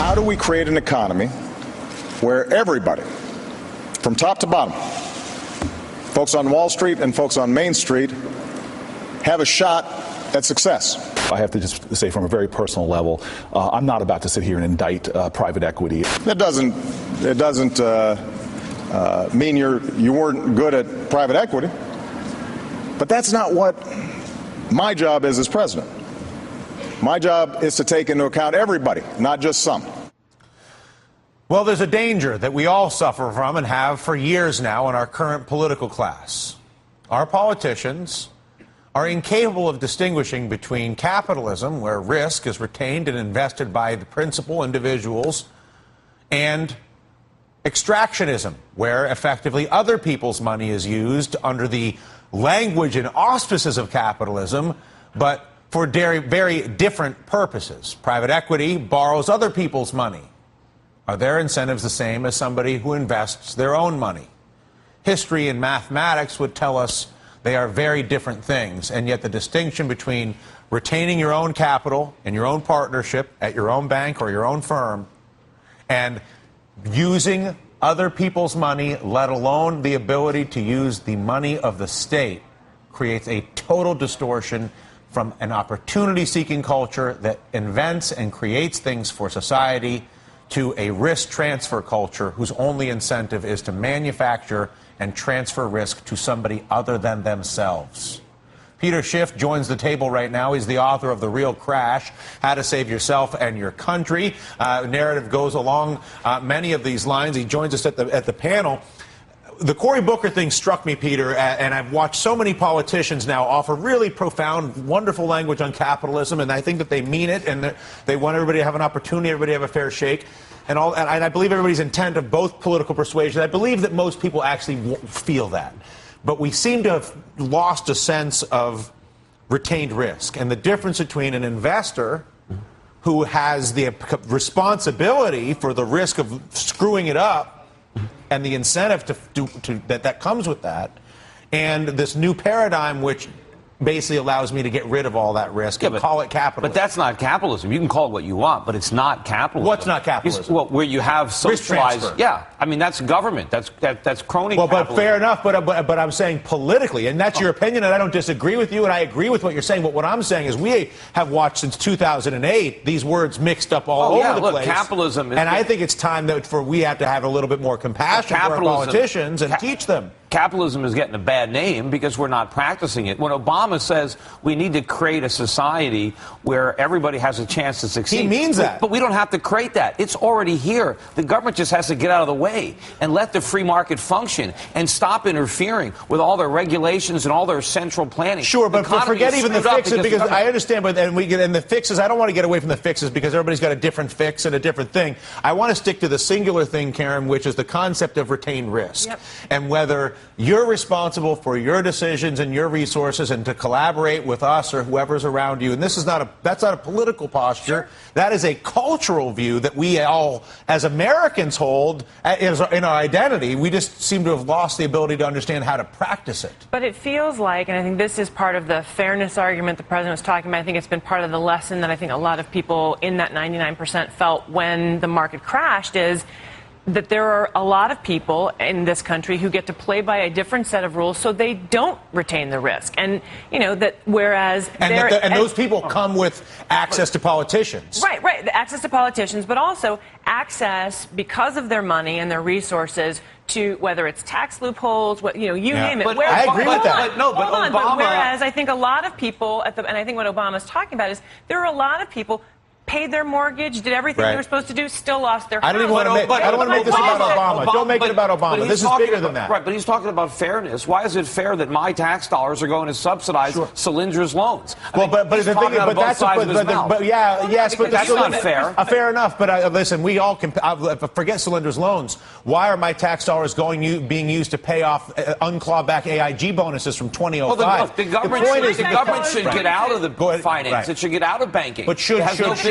how do we create an economy where everybody, from top to bottom, folks on Wall Street and folks on Main Street, have a shot at success? I have to just say from a very personal level, I'm not about to sit here and indict private equity. It doesn't mean you weren't good at private equity, but that's not what my job is as president. My job is to take into account everybody, not just some. Well, there's a danger that we all suffer from and have for years now in our current political class. Our politicians are incapable of distinguishing between capitalism, where risk is retained and invested by the principal individuals, and extractionism, where effectively other people's money is used under the language and auspices of capitalism, but for very different purposes. Private equity borrows other people's money. Are their incentives the same as somebody who invests their own money? History and mathematics would tell us they are very different things, and yet the distinction between retaining your own capital in your own partnership at your own bank or your own firm and using other people's money, let alone the ability to use the money of the state, creates a total distortion from an opportunity-seeking culture that invents and creates things for society to a risk transfer culture whose only incentive is to manufacture and transfer risk to somebody other than themselves. Peter Schiff joins the table right now. He's the author of The Real Crash, How to Save Yourself and Your Country. Narrative goes along many of these lines. He joins us at the panel. The Cory Booker thing struck me, Peter, and I've watched so many politicians now offer really profound, wonderful language on capitalism, and I think that they mean it, and they want everybody to have an opportunity, everybody to have a fair shake. And I believe everybody's intent of both political persuasion. I believe that most people actually feel that. But we seem to have lost a sense of retained risk. And the difference between an investor who has the responsibility for the risk of screwing it up and the incentive that comes with that, and this new paradigm which basically allows me to get rid of all that risk and call it capitalism. But that's not capitalism. You can call it what you want, but it's not capitalism. What's not capitalism? Well, where you have socialized. Yeah, I mean that's government. That's crony. Well, capitalism. but fair enough. But I'm saying politically, and that's your opinion, and I don't disagree with you, and I agree with what you're saying. But what I'm saying is we have watched since 2008 these words mixed up all over the place. Capitalism is, and I think it's time that we have to have a little bit more compassion for our politicians and teach them. Capitalism is getting a bad name because we're not practicing it. When Obama says we need to create a society where everybody has a chance to succeed, he means that. But we don't have to create that. It's already here. The government just has to get out of the way and let the free market function and stop interfering with all their regulations and all their central planning. Sure, but forget even the fixes, because I understand. But and the fixes. I don't want to get away from the fixes because everybody's got a different fix and a different thing. I want to stick to the singular thing, Karen, which is the concept of retained risk, and whether you're responsible for your decisions and your resources, and to collaborate with us or whoever's around you. And that's not a political posture. Sure. That is a cultural view that we all, as Americans, hold in our identity. We just seem to have lost the ability to understand how to practice it. But it feels like, and I think this is part of the fairness argument the president was talking about, I think it's been part of the lesson that I think a lot of people in that 99% felt when the market crashed, is that there are a lot of people in this country who get to play by a different set of rules, so they don't retain the risk. And, you know, that whereas... And those people come with access to politicians. Right. The access to politicians, but also access, because of their money and their resources, to whether it's tax loopholes, you name it. But I agree with that. But whereas I think a lot of people, and I think what Obama's talking about is there are a lot of people paid their mortgage, did everything they were supposed to do, still lost their house. I don't want to make this about Obama. Don't make it about Obama. This is bigger than that. Right, but he's talking about fairness. Why is it fair that my tax dollars are going to subsidize Solindra's loans? But that's not fair. Fair enough, but listen, we all can forget Solindra's loans. Why are my tax dollars being used to pay off unclawed back AIG bonuses from 2005? Well, the government should get out of the finance. It should get out of banking. But should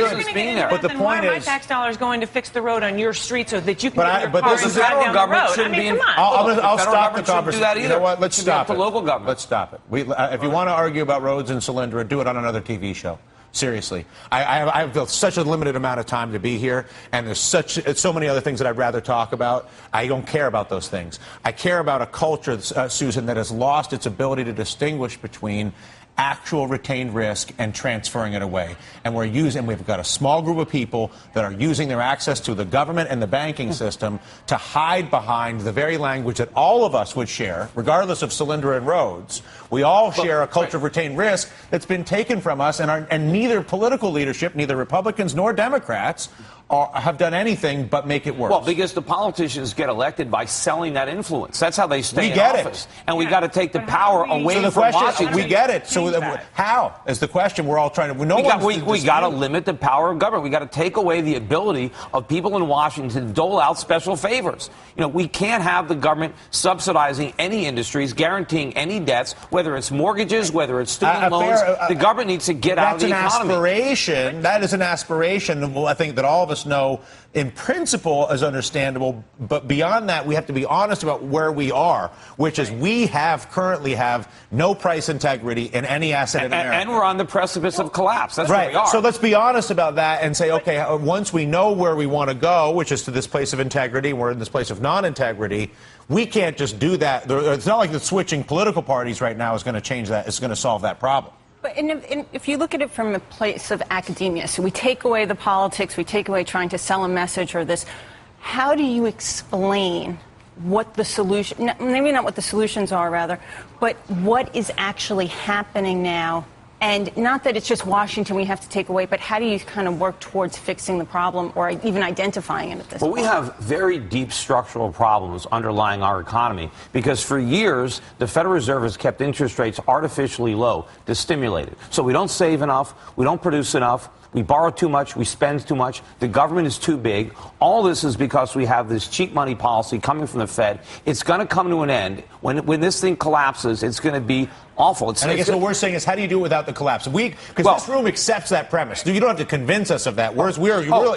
But the point is, why are my tax dollars going to fix the road on your street so that you can get your car and drive down the road? I mean, come on. I'll stop the conversation. You know what? Let's stop it. The local government. Let's stop it. If you want to argue about roads in Solyndra, do it on another TV show. Seriously. I have such a limited amount of time to be here, and there's so many other things that I'd rather talk about. I don't care about those things. I care about a culture, Susan, that has lost its ability to distinguish between actual retained risk and transferring it away. And we've got a small group of people that are using their access to the government and the banking system to hide behind the very language that all of us would share, regardless of Solyndra and Rhodes. We all share a culture of retained risk that's been taken from us, and neither political leadership, neither Republicans nor Democrats, have done anything but make it worse. Well, because the politicians get elected by selling that influence. That's how they stay in office. And we got to take the power away from Washington. We get it. So how is the question we're all trying to... We got to limit the power of government. We got to take away the ability of people in Washington to dole out special favors. You know, we can't have the government subsidizing any industries, guaranteeing any debts, whether it's mortgages, whether it's student loans. The government needs to get out of the economy. That's an aspiration. That is an aspiration, I think, that all of us know in principle is understandable, but beyond that, we have to be honest about where we are, which is we currently have no price integrity in any asset in America. And we're on the precipice of collapse. That's right. where we are. So let's be honest about that and say, okay, once we know where we want to go, which is to this place of integrity, we're in this place of non-integrity, we can't just do that. It's not like the switching political parties right now is going to change that. It's going to solve that problem. And if you look at it from a place of academia, so we take away the politics, we take away trying to sell a message or this, how do you explain what the solution, maybe not what the solutions are, rather, but what is actually happening now? And not that it's just Washington we have to take away, but how do you kind of work towards fixing the problem or even identifying it at this point? Well, we have very deep structural problems underlying our economy because for years, the Federal Reserve has kept interest rates artificially low to stimulate it. So we don't save enough, we don't produce enough, we borrow too much, we spend too much, the government is too big. All this is because we have this cheap money policy coming from the Fed. It's going to come to an end. When this thing collapses, it's going to be awful. And I guess what we're saying is, how do you do it without the collapse? Because this room accepts that premise. You don't have to convince us of that.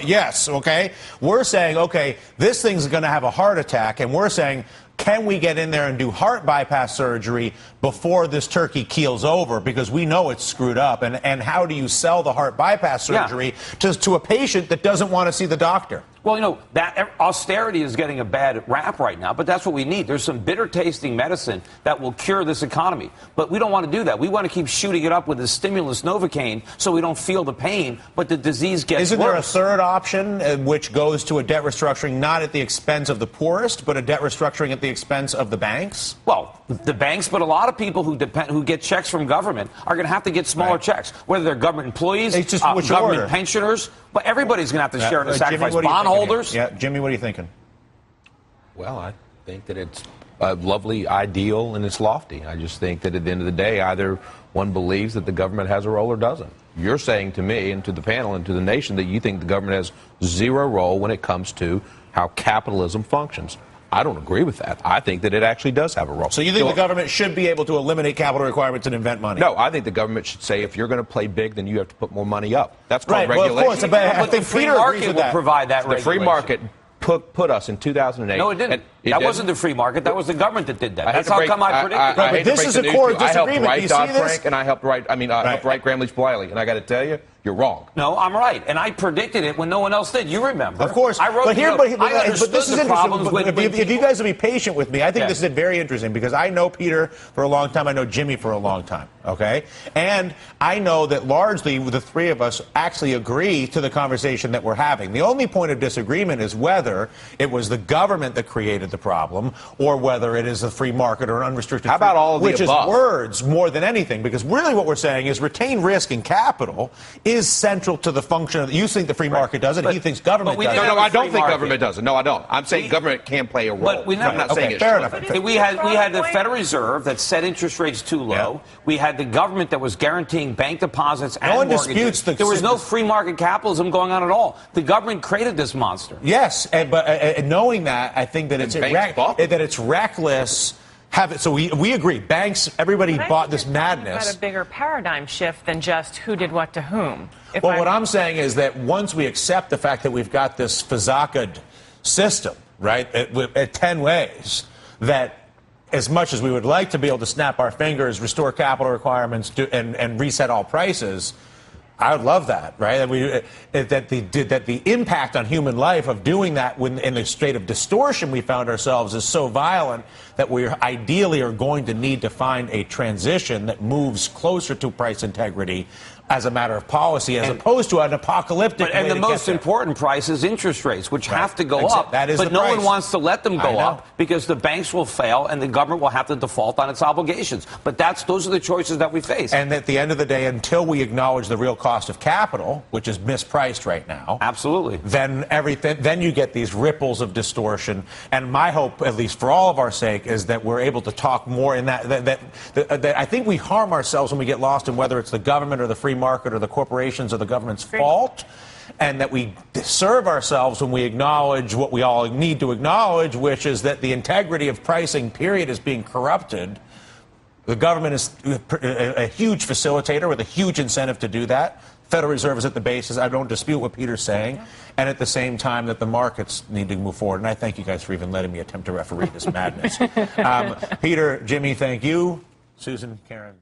Yes, okay? We're saying, okay, this thing's going to have a heart attack, and we're saying, can we get in there and do heart bypass surgery before this turkey keels over? Because we know it's screwed up. And how do you sell the heart bypass surgery to a patient that doesn't want to see the doctor? Well, you know, that austerity is getting a bad rap right now, but that's what we need. There's some bitter-tasting medicine that will cure this economy. But we don't want to do that. We want to keep shooting it up with the stimulus Novocaine so we don't feel the pain, but the disease gets worse. Isn't there a third option which goes to a debt restructuring not at the expense of the poorest, but a debt restructuring at the expense of the banks? Well, the banks, but a lot of people who get checks from government are going to have to get smaller checks, whether they're government employees, government pensioners. But everybody's going to have to share in the sacrifice. Bondholders? Yeah, Jimmy, what are you thinking? Well, I think that it's a lovely ideal and it's lofty. I just think that at the end of the day, either one believes that the government has a role or doesn't. You're saying to me and to the panel and to the nation that you think the government has zero role when it comes to how capitalism functions. I don't agree with that. I think that it actually does have a role. So you think the government should be able to eliminate capital requirements and invent money? No, I think the government should say if you're going to play big, then you have to put more money up. That's called regulation. Well, of course, I think the free market will provide that regulation. The free market put us in 2008. No, it didn't. That wasn't the free market. That was the government that did that. That's how come I predicted that. But this is a core disagreement. I helped write Dodd-Frank, and I helped write Gramm-Leach-Bliley, and I got to tell you, you're wrong. No, I'm right, and I predicted it when no one else did. You remember? Of course. I wrote. But this is interesting. If you guys will be patient with me, I think this is very interesting because I know Peter for a long time. I know Jimmy for a long time. Okay, and I know that largely the three of us actually agree to the conversation that we're having. The only point of disagreement is whether it was the government that created the problem or whether it is a free market or an unrestricted. How about all of the above? Which is words more than anything, because really what we're saying is retained risk and capital is central to the function of. You think the free market does it? He thinks government does it. No, I don't think government does it. No, I don't. I'm saying government can play a role. But I'm not saying it fair enough. We had the Federal Reserve that set interest rates too low. Yeah. We had the government that was guaranteeing bank deposits and mortgages. No one disputes there was no free market capitalism going on at all. The government created this monster. Yes, but knowing that, I think that it's reckless. So we agree. Banks, everybody bought this madness. About a bigger paradigm shift than just who did what to whom. What I'm saying is that once we accept the fact that we've got this Fazaka'd system, right, at 10 ways, that as much as we would like to be able to snap our fingers, restore capital requirements, and reset all prices, I would love that, right? That the impact on human life of doing that when in the state of distortion we found ourselves is so violent that we ideally are going to need to find a transition that moves closer to price integrity as a matter of policy, as opposed to an apocalyptic way And the to most get there. important price is interest rates, which have to go up. That is but the no price. one wants to let them I go know. up because the banks will fail and the government will have to default on its obligations. But those are the choices that we face. And at the end of the day, until we acknowledge the real cost of capital, which is mispriced right now, absolutely, then you get these ripples of distortion. And my hope, at least for all of our sake, is that we're able to talk more in that I think we harm ourselves when we get lost in whether it's the government or the free market or the corporations or the government's fault, and that we serve ourselves when we acknowledge what we all need to acknowledge, which is that the integrity of pricing, period, is being corrupted. The government is a huge facilitator with a huge incentive to do that. Federal Reserve is at the basis. I don't dispute what Peter's saying. And at the same time that the markets need to move forward. And I thank you guys for even letting me attempt to referee this madness. Peter, Jimmy, thank you. Susan, Karen.